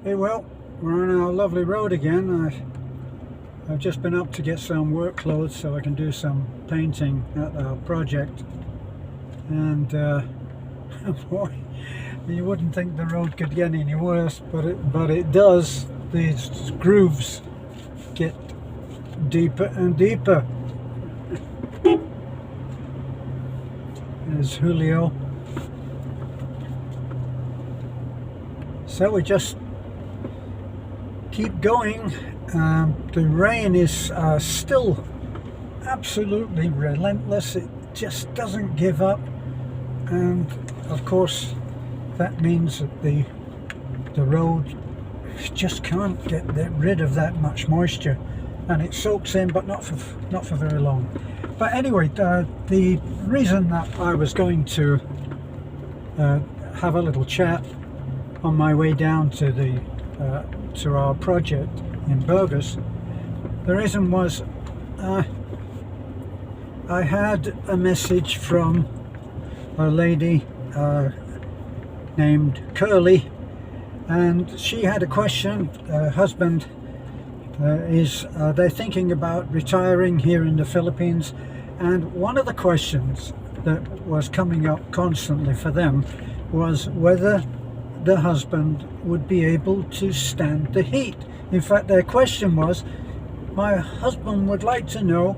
Hey, well, we're on our lovely road again. I've just been up to get some work clothes so I can do some painting at our project. And boy, you wouldn't think the road could get any worse, but it does. These grooves get deeper and deeper. There's Julio. So we just keep going. The rain is still absolutely relentless. It just doesn't give up, and of course that means that the road just can't get rid of that much moisture, and it soaks in, but not for very long. But anyway, the reason that I was going to have a little chat on my way down to to our project in Burgos, the reason was I had a message from a lady named Curly, and she had a question. Her husband they're thinking about retiring here in the Philippines, and one of the questions that was coming up constantly for them was whether the husband would be able to stand the heat. In fact, their question was, my husband would like to know,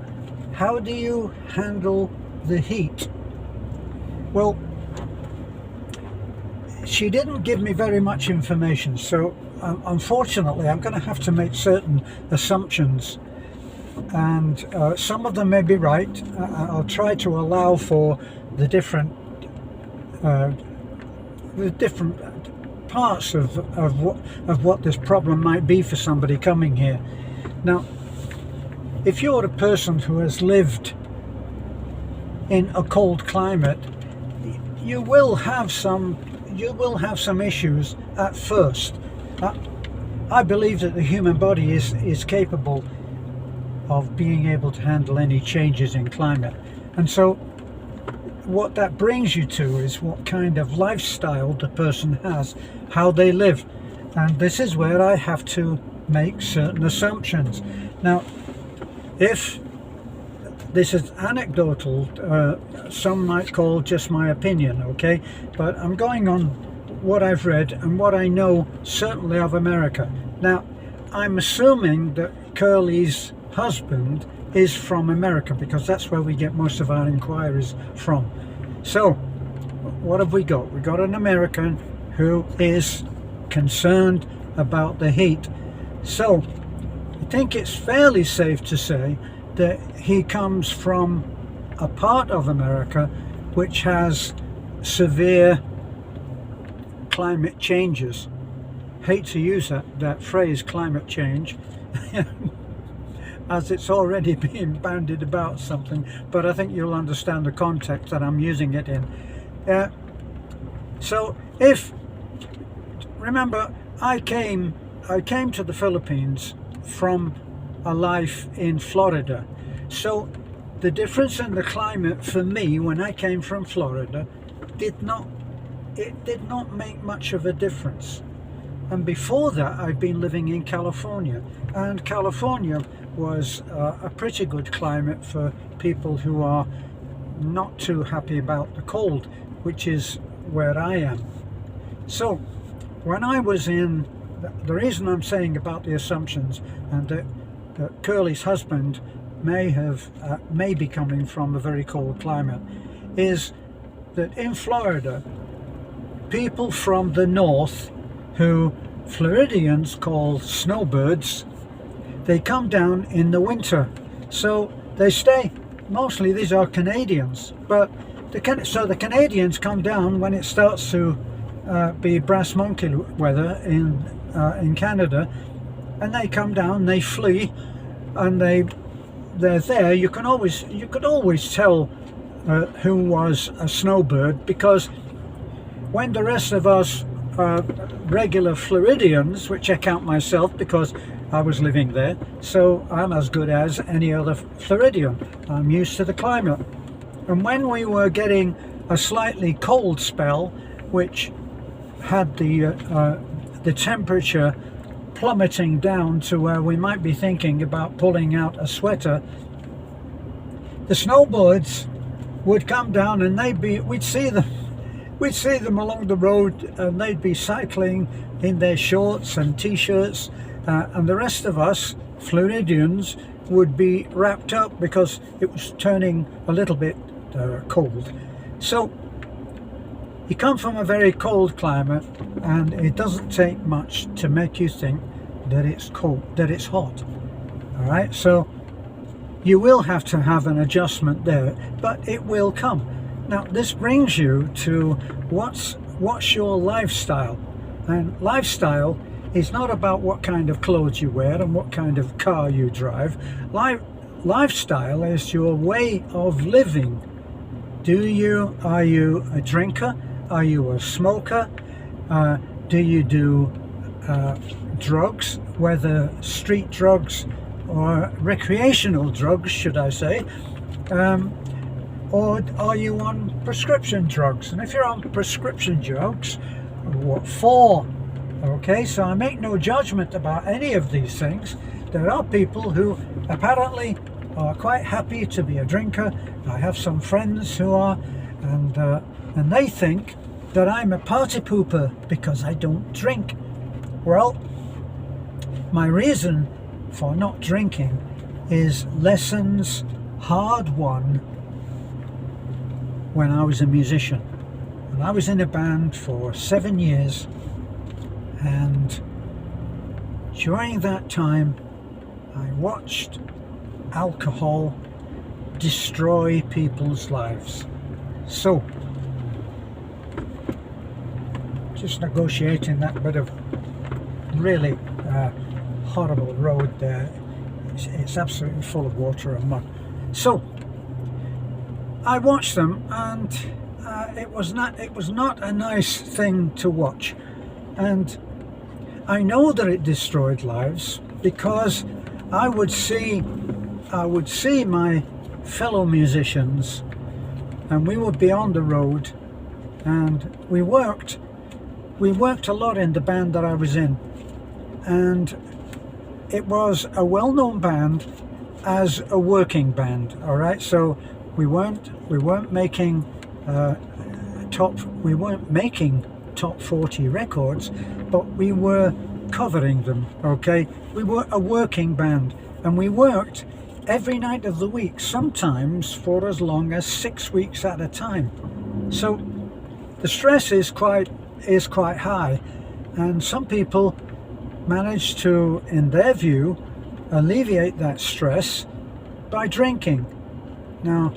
how do you handle the heat? Well, she didn't give me very much information, so unfortunately I'm going to have to make certain assumptions, and some of them may be right. I'll try to allow for the different parts of what this problem might be for somebody coming here. Now, if you're a person who has lived in a cold climate, you will have some issues at first. I believe that the human body is capable of being able to handle any changes in climate, and so what that brings you to is what kind of lifestyle the person has, how they live, and this is where I have to make certain assumptions. Now, if this is anecdotal, some might call just my opinion, okay, but I'm going on what I've read and what I know certainly of America. Now, I'm assuming that Curly's husband is from America, because that's where we get most of our inquiries from. So what have we got? We've got an American who is concerned about the heat. So I think it's fairly safe to say that he comes from a part of America which has severe climate changes. Hate to use that phrase, climate change, as it's already being bandied about something, but I think you'll understand the context that I'm using it in. So remember, I came to the Philippines from a life in Florida, so the difference in the climate for me when I came from Florida did not make much of a difference. And before that, I'd been living in California, and California was a pretty good climate for people who are not too happy about the cold, which is where I am. So when I was in, the reason I'm saying about the assumptions, and that Curly's husband may be coming from a very cold climate, is that in Florida, people from the north, who Floridians call snowbirds, they come down in the winter, so they stay. Mostly these are Canadians, but the Canadians come down when it starts to be brass monkey weather in Canada, and they come down, they flee, and they're there. You could always tell who was a snowbird, because when the rest of us regular Floridians, which I count myself because I was living there, so I'm as good as any other Floridian. I'm used to the climate. And when we were getting a slightly cold spell, which had the the temperature plummeting down to where we might be thinking about pulling out a sweater, the snowbirds would come down and we'd see them along the road, and they'd be cycling in their shorts and t-shirts, and the rest of us Floridians would be wrapped up because it was turning a little bit cold. So you come from a very cold climate, and it doesn't take much to make you think that it's cold, that it's hot. All right, so you will have to have an adjustment there, but it will come. Now this brings you to what's your lifestyle. And lifestyle is not about what kind of clothes you wear and what kind of car you drive. Lifestyle is your way of living. Are you a drinker? Are you a smoker? Do you do drugs, whether street drugs or recreational drugs, should I say? Or are you on prescription drugs? And if you're on prescription drugs, what for? Okay, so I make no judgment about any of these things. There are people who apparently are quite happy to be a drinker. I have some friends who are, and they think that I'm a party pooper because I don't drink. Well, my reason for not drinking is lessons hard won when I was a musician. And I was in a band for 7 years, and during that time I watched alcohol destroy people's lives. So just negotiating that bit of really horrible road there, it's absolutely full of water and mud. So I watched them, and it was not a nice thing to watch. And I know that it destroyed lives because I would see my fellow musicians, and we would be on the road, and we worked a lot in the band that I was in, and it was a well-known band as a working band. All right, so we weren't making top 40 records, but we were covering them. Okay, we were a working band, and we worked every night of the week, sometimes for as long as 6 weeks at a time. So the stress is quite high, and some people manage to, in their view, alleviate that stress by drinking. Now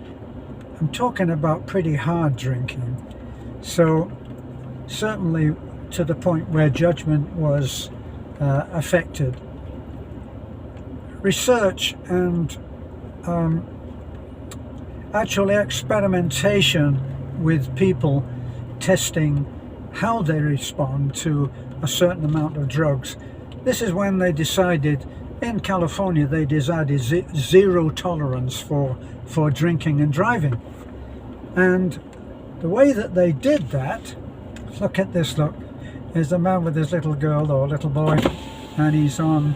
I'm talking about pretty hard drinking, so certainly to the point where judgment was affected. Research and actually experimentation with people testing how they respond to a certain amount of drugs. This is when they decided, in California, they decided zero tolerance for drinking and driving. And the way that they did that, look at this, look, there's a man with his little girl or little boy, and he's on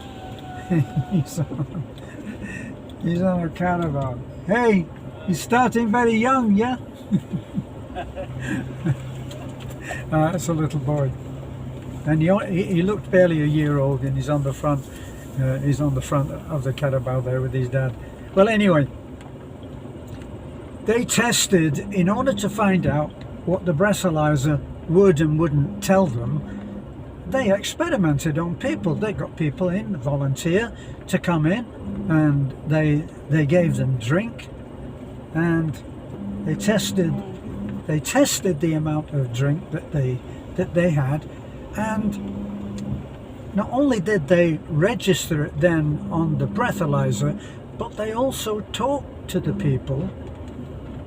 a caravan. Hey, he's starting very young, yeah? That's a little boy, and he looked barely a year old, and he's on the front. He's on the front of the caravan there with his dad. Well, anyway, they tested in order to find out what the breathalyzer would and wouldn't tell them. They experimented on people. They got people in, volunteer, to come in, and they gave them drink, and they tested the amount of drink that they had, and not only did they register it then on the breathalyzer, but they also talked to the people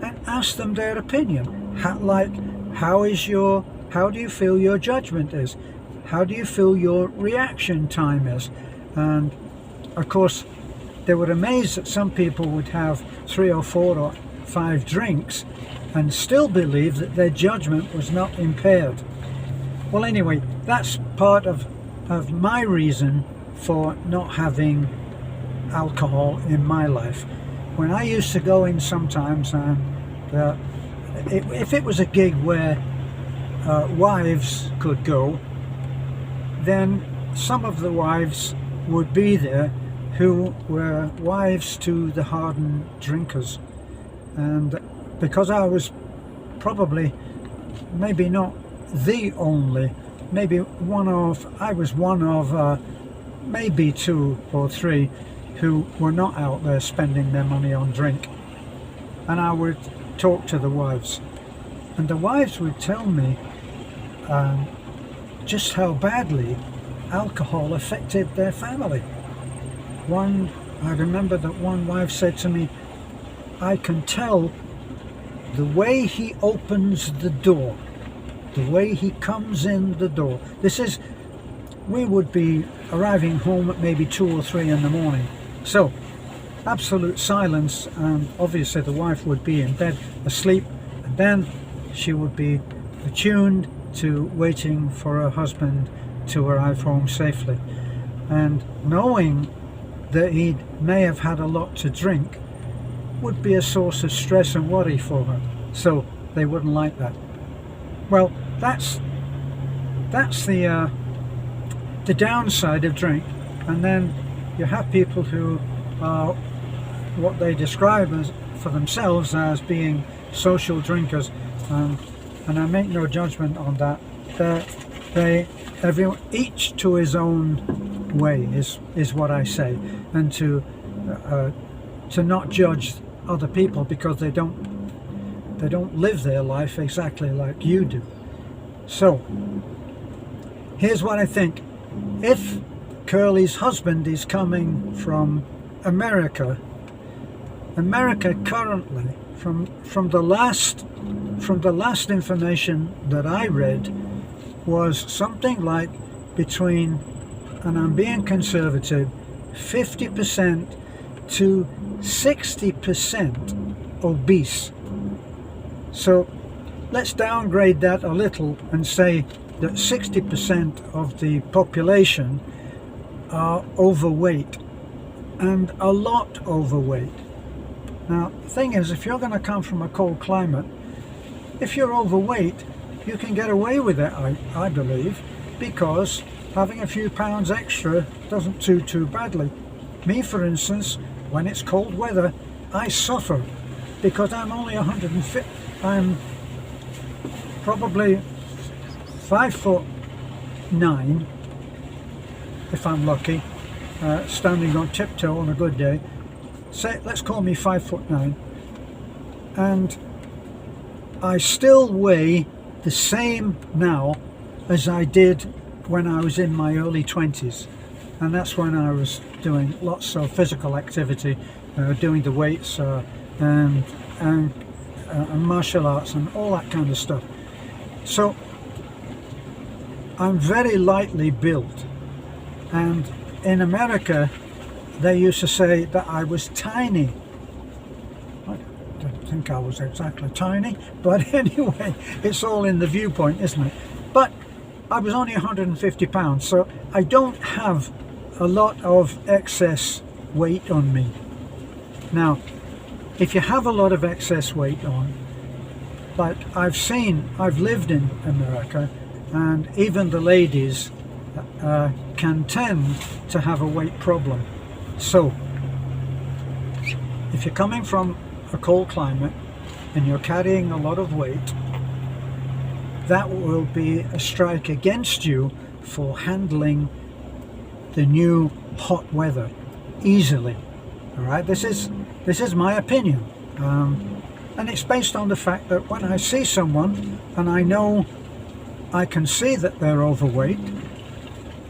and asked them their opinion. How do you feel your judgment is? How do you feel your reaction time is? And of course, they were amazed that some people would have 3 or 4 or 5 drinks and still believe that their judgment was not impaired. Well, anyway, that's part of my reason for not having alcohol in my life. When I used to go in sometimes, and if it was a gig where wives could go, then some of the wives would be there who were wives to the hardened drinkers. And because I was probably, maybe not the only, I was one of maybe 2 or 3 who were not out there spending their money on drink. And I would talk to the wives, and the wives would tell me just how badly alcohol affected their family. I remember that one wife said to me, "I can tell the way he opens the door, the way he comes in the door." We would be arriving home at maybe 2 or 3 in the morning. So, absolute silence, and obviously the wife would be in bed asleep, and then she would be attuned to waiting for her husband to arrive home safely. And knowing that he may have had a lot to drink would be a source of stress and worry for her. So they wouldn't like that. Well, that's the downside of drink. And then you have people who are what they describe as for themselves as being social drinkers, and I make no judgment on that. Each to his own way is what I say, and to not judge other people because they don't live their life exactly like you do. So here's what I think. If Curly's husband is coming from America currently, from the last information that I read, was something like between, and I'm being conservative, 50% to 60% obese. So let's downgrade that a little and say that 60% of the population are overweight, and a lot overweight. Now, the thing is, if you're going to come from a cold climate, if you're overweight, you can get away with it, I believe, because having a few pounds extra doesn't do too badly. Me, for instance, when it's cold weather, I suffer because I'm only 150. I'm probably 5'9", if I'm lucky, standing on tiptoe on a good day. Let's call me 5'9", and I still weigh the same now as I did when I was in my early 20s, and that's when I was doing lots of physical activity, doing the weights and martial arts and all that kind of stuff. So I'm very lightly built, and in America they used to say that I was tiny. I don't think I was exactly tiny, but anyway, it's all in the viewpoint, isn't it? But I was only 150 pounds, so I don't have a lot of excess weight on me. Now, if you have a lot of excess weight on, like I've lived in America, and even the ladies can tend to have a weight problem. So if you're coming from a cold climate and you're carrying a lot of weight, that will be a strike against you for handling the new hot weather easily. All right, this is my opinion, and it's based on the fact that when I see someone and I know, I can see that they're overweight,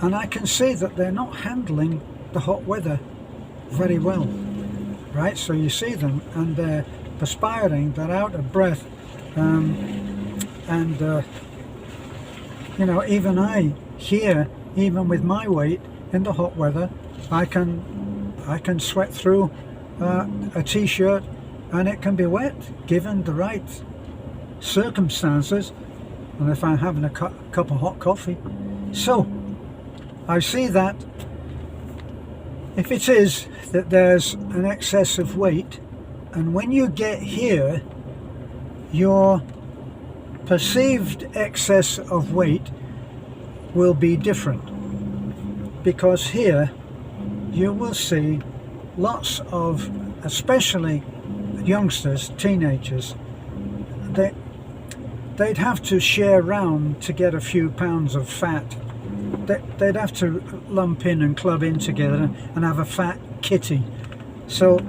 and I can see that they're not handling the hot weather very well, right? So you see them and they're perspiring, they're out of breath, and you know, even I here, even with my weight in the hot weather, I can sweat through a t-shirt and it can be wet given the right circumstances. and if I'm having a cup of hot coffee. So I see that if it is that there's an excess of weight, and when you get here, your perceived excess of weight will be different, because here you will see lots of, especially youngsters, teenagers, they'd have to share round to get a few pounds of fat. They'd have to lump in and club in together and have a fat kitty. So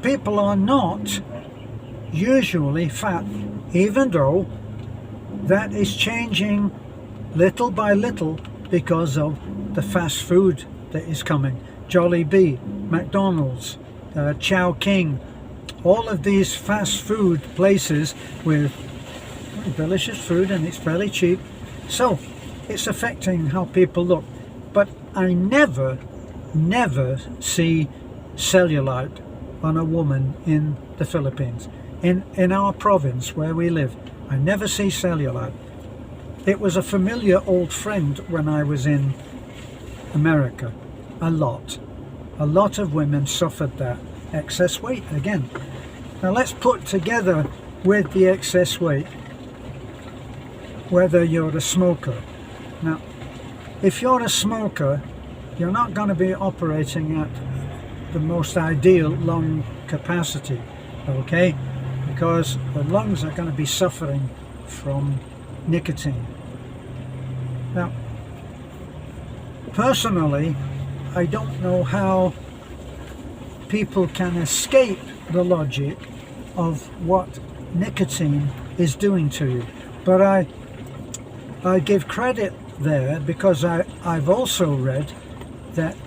people are not usually fat, even though that is changing little by little because of the fast food that is coming. Jollibee, McDonald's, Chowking, all of these fast food places with delicious food, and it's fairly cheap. So it's affecting how people look. But I never see cellulite on a woman in the Philippines. In our province where we live, I never see cellulite. It was a familiar old friend when I was in America. A lot of women suffered that excess weight again. Now let's put together with the excess weight whether you're a smoker. Now if you're a smoker, you're not going to be operating at the most ideal lung capacity, okay, because the lungs are going to be suffering from nicotine. Now personally, I don't know how people can escape the logic of what nicotine is doing to you, but I give credit there because I've also read that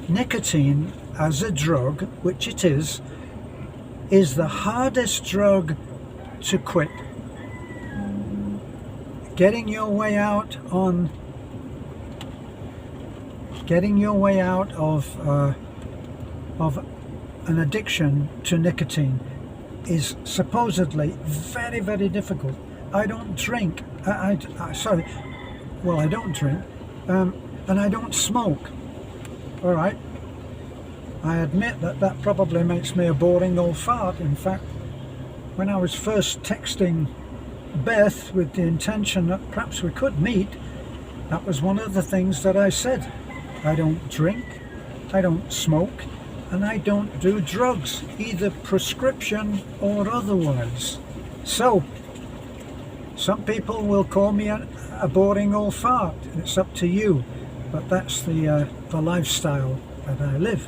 nicotine as a drug, which it is the hardest drug to quit. Getting your way out of an addiction to nicotine is supposedly very, very difficult. I don't drink. I don't drink, and I don't smoke. All right. I admit that probably makes me a boring old fart. In fact, when I was first texting Beth with the intention that perhaps we could meet, that was one of the things that I said. I don't drink, I don't smoke, and I don't do drugs, either prescription or otherwise. So some people will call me a boring old fart. It's up to you, but that's the lifestyle that I live.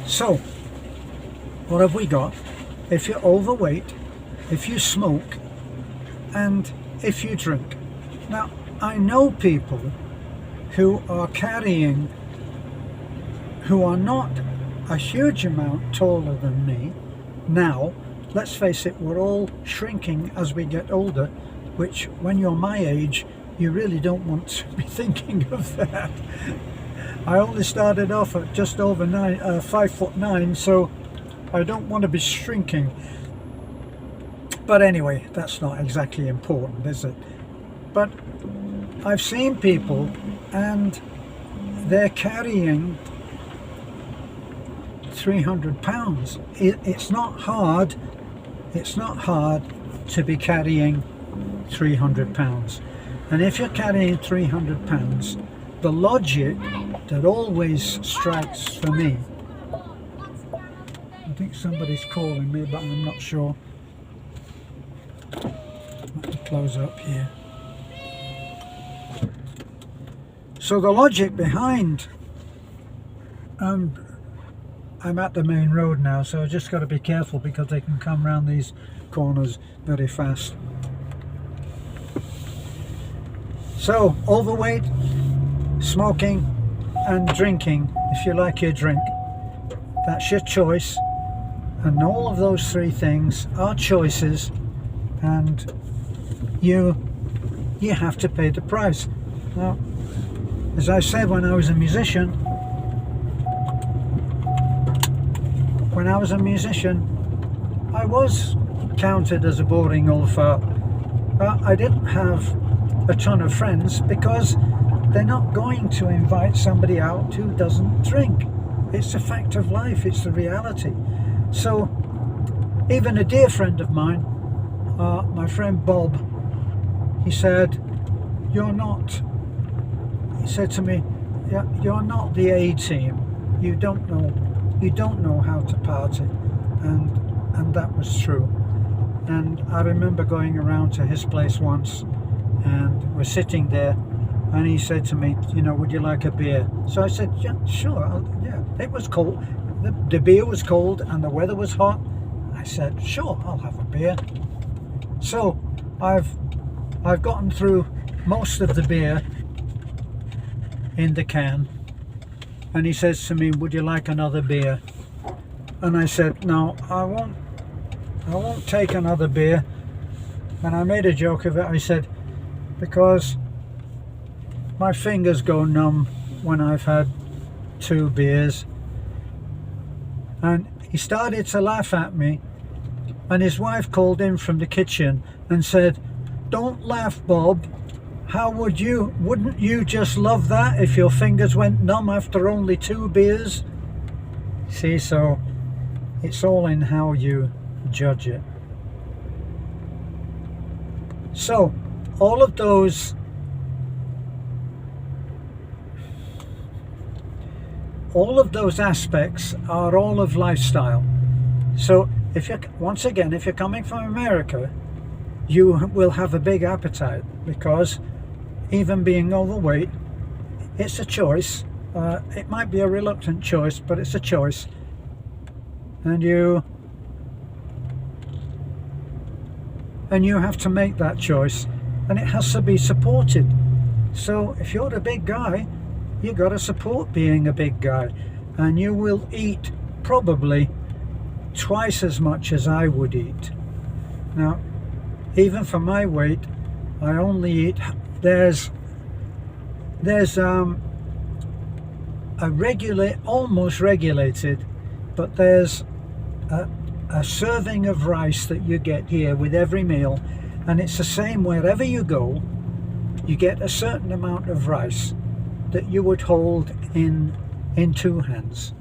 So what have we got? If you're overweight, if you smoke, and if you drink. Now I know people who are not a huge amount taller than me. Now let's face it, we're all shrinking as we get older, which when you're my age you really don't want to be thinking of that. I only started off at just over 5'9", so I don't want to be shrinking. But anyway, that's not exactly important, is it? But I've seen people and they're carrying 300 pounds. It's not hard to be carrying 300 pounds. And if you're carrying 300 pounds, the logic that always strikes for me, I think somebody's calling me, but I'm not sure. Let me close up here. So the logic behind, I'm at the main road now, so I just got to be careful because they can come around these corners very fast. So overweight, smoking and drinking, if you like your drink, that's your choice, and all of those three things are choices, and you have to pay the price. Now, as I said, when I was a musician, I was counted as a boring old fart, I didn't have a ton of friends because they're not going to invite somebody out who doesn't drink. It's a fact of life, it's the reality. So even a dear friend of mine, my friend Bob, he said, he said to me, yeah, you're not the A team. You don't know how to party. And that was true. And I remember going around to his place once, and we're sitting there, and he said to me, would you like a beer? So I said, yeah, sure. Yeah, it was cold. The beer was cold and the weather was hot. I said, sure, I'll have a beer. So I've gotten through most of the beer in the can, and he says to me, would you like another beer? And I said, no, I won't take another beer. And I made a joke of it. I said, because my fingers go numb when I've had 2 beers. And he started to laugh at me, and his wife called in from the kitchen and said, don't laugh, Bob. Wouldn't you just love that if your fingers went numb after only 2 beers? See, so it's all in how you judge it. So all of those aspects are all of lifestyle. So if you're coming from America, you will have a big appetite, because even being overweight, it's a choice. It might be a reluctant choice, but it's a choice. And you have to make that choice, and it has to be supported. So if you're a big guy, you got to support being a big guy, and you will eat probably twice as much as I would eat. Now, even for my weight, I only eat, there's almost regulated, but there's a serving of rice that you get here with every meal, and it's the same wherever you go. You get a certain amount of rice that you would hold in 2 hands.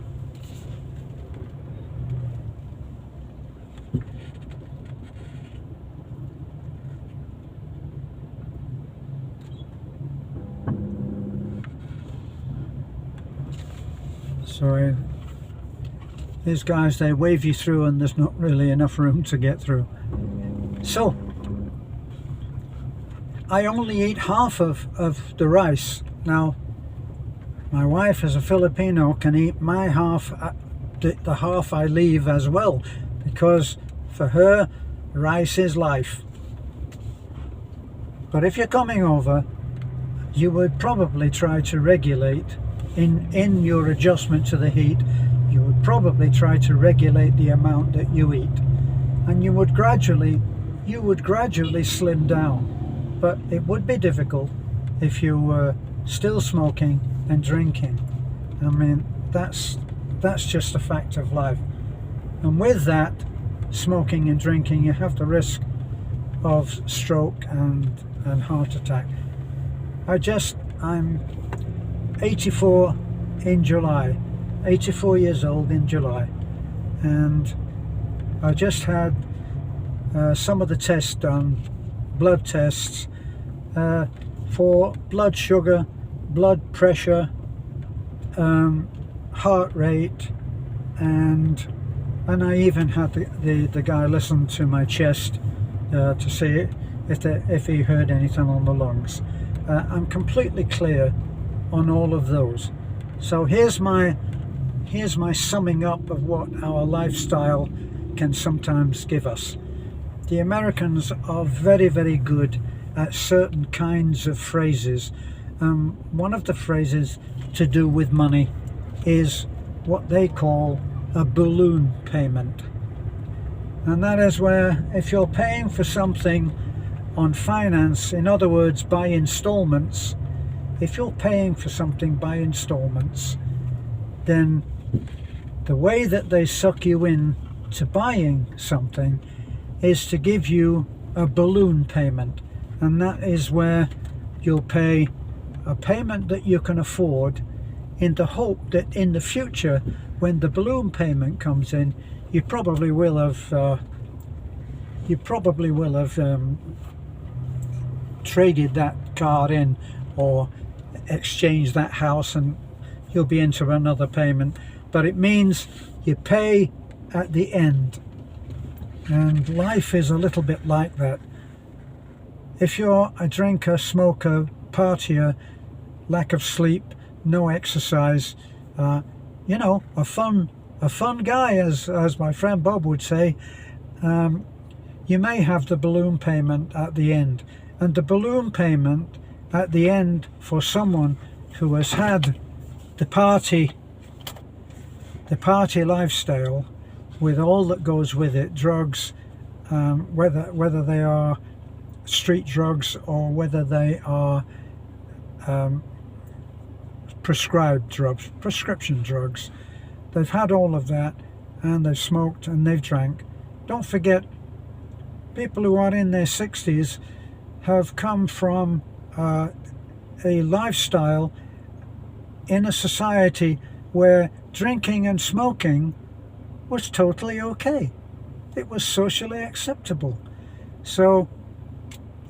So these guys, they wave you through, and there's not really enough room to get through. So I only eat half of the rice. Now, my wife, as a Filipino, can eat my half, the half I leave as well, because for her, rice is life. But if you're coming over, you would probably try to regulate in your adjustment to the heat. You would probably try to regulate the amount that you eat, and you would gradually slim down. But it would be difficult if you were still smoking and drinking. I mean, that's just a fact of life. And with that, smoking and drinking, you have the risk of stroke and heart attack. I'm 84 in July, 84 years old in July, and I just had some of the tests done, blood tests, for blood sugar, blood pressure, heart rate, and I even had the guy listen to my chest to see if he heard anything on the lungs. I'm completely clear on all of those. So here's my summing up of what our lifestyle can sometimes give us. The Americans are very, very good at certain kinds of phrases. One of the phrases to do with money is what they call a balloon payment. And that is where, if you're paying for something on finance, in other words by installments, if you're paying for something by installments, then the way that they suck you in to buying something is to give you a balloon payment. and that is where you'll pay a payment that you can afford, in the hope that in the future, when the balloon payment comes in, you probably will have traded that car in, or exchanged that house, and you'll be into another payment. But it means you pay at the end, and life is a little bit like that. If you're a drinker, smoker, partier, lack of sleep, no exercise, you know, a fun guy, as my friend Bob would say, you may have the balloon payment at the end. And the balloon payment at the end, for someone who has had the party lifestyle with all that goes with it, drugs, whether they are street drugs or whether they are prescribed drugs, prescription drugs, they've had all of that, and they've smoked and they've drank. Don't forget, people who are in their 60s have come from a lifestyle in a society where drinking and smoking was totally okay. It was socially acceptable. So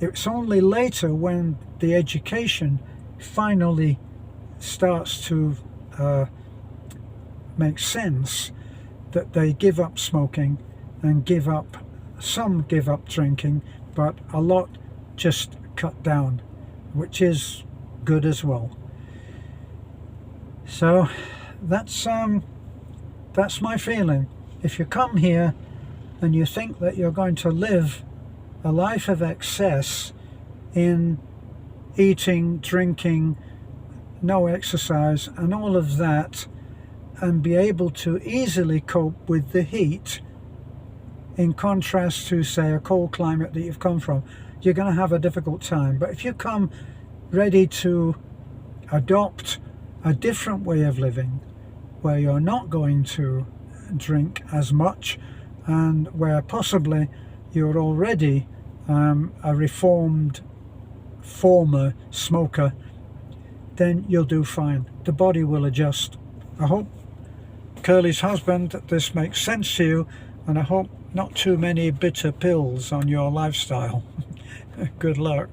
it's only later, when the education finally starts to make sense, that they give up smoking and some give up drinking, but a lot just cut down, which is good as well. So that's my feeling. If you come here and you think that you're going to live a life of excess in eating, drinking, no exercise and all of that, and be able to easily cope with the heat, in contrast to, say, a cold climate that you've come from, you're going to have a difficult time. But if you come ready to adopt a different way of living, where you're not going to drink as much, and where possibly you're already a reformed former smoker, then you'll do fine. The body will adjust. I hope, Curly's husband, that this makes sense to you, and I hope not too many bitter pills on your lifestyle. Good luck.